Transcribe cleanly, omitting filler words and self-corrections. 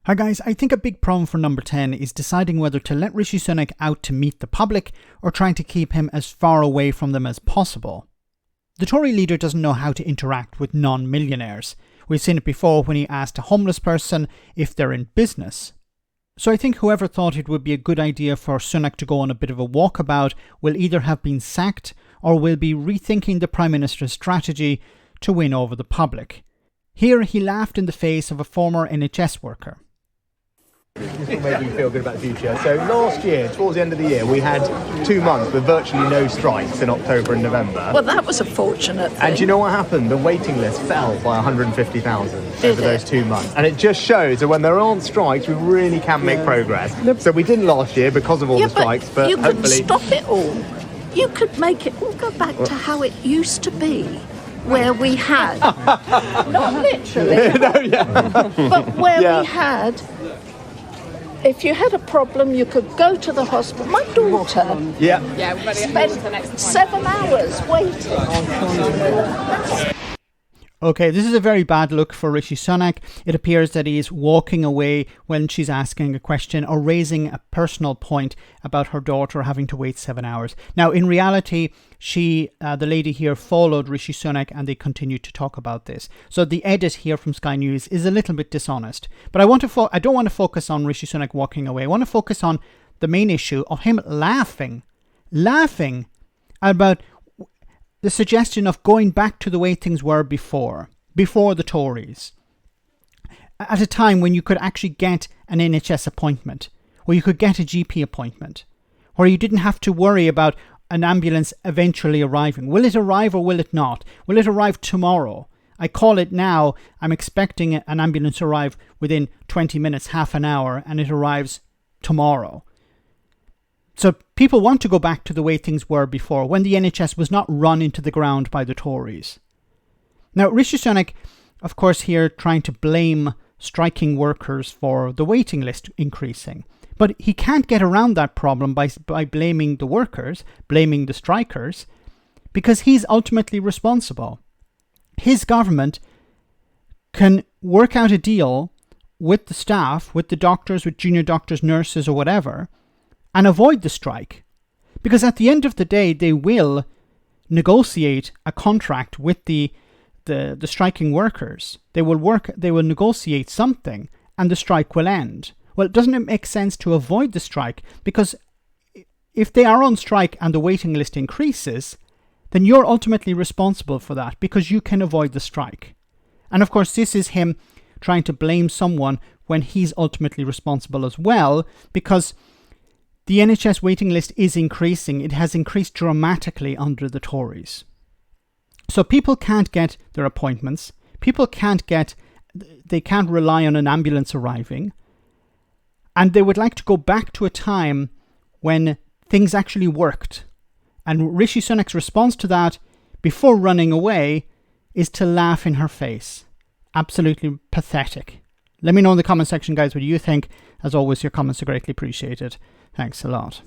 Hi guys, I think a big problem for number 10 is deciding whether to let Rishi Sunak out to meet the public or trying to keep him as far away from them as possible. The Tory leader doesn't know how to interact with non-millionaires. We've seen it before when he asked a homeless person if they're in business. So I think whoever thought it would be a good idea for Sunak to go on a bit of a walkabout will either have been sacked or will be rethinking the Prime Minister's strategy to win over the public. Here he laughed in the face of a former NHS worker. This will make you feel good about the future. So last year, towards the end of the year, we had 2 months with virtually no strikes in October and November. Well, that was a fortunate thing. And do you know what happened? The waiting list fell by 150,000 over those 2 months. And it just shows that when there aren't strikes, we really can make progress. So we didn't last year because of all the strikes, but you hopefully... could stop it all. You could make it all go back to how it used to be, where we had, not literally, but where we had... If you had a problem, you could go to the hospital. My daughter spent 7 hours waiting. Okay, this is a very bad look for Rishi Sunak. It appears that he is walking away when she's asking a question or raising a personal point about her daughter having to wait 7 hours. Now, in reality, the lady here followed Rishi Sunak and they continued to talk about this. So the edit here from Sky News is a little bit dishonest. But I don't want to focus on Rishi Sunak walking away. I want to focus on the main issue of him laughing about the suggestion of going back to the way things were before the Tories, at a time when you could actually get an NHS appointment, where you could get a GP appointment, where you didn't have to worry about an ambulance eventually arriving. Will it arrive or will it not? Will it arrive tomorrow? I call it now. I'm expecting an ambulance to arrive within 20 minutes, half an hour, and it arrives tomorrow. So people want to go back to the way things were before, when the NHS was not run into the ground by the Tories. Now, Rishi Sunak, of course, here trying to blame striking workers for the waiting list increasing. But he can't get around that problem by blaming the workers, blaming the strikers, because he's ultimately responsible. His government can work out a deal with the staff, with the doctors, with junior doctors, nurses, or whatever, and avoid the strike. Because at the end of the day, they will negotiate a contract with the striking workers. They will negotiate something, and the strike will end. Well, doesn't it make sense to avoid the strike? Because if they are on strike and the waiting list increases, then you're ultimately responsible for that, because you can avoid the strike. And of course, this is him trying to blame someone when he's ultimately responsible as well, because the NHS waiting list is increasing. It has increased dramatically under the Tories. So people can't get their appointments. They can't rely on an ambulance arriving. And they would like to go back to a time when things actually worked. And Rishi Sunak's response to that, before running away, is to laugh in her face. Absolutely pathetic. Let me know in the comment section, guys, what you think. As always, your comments are greatly appreciated. Thanks a lot.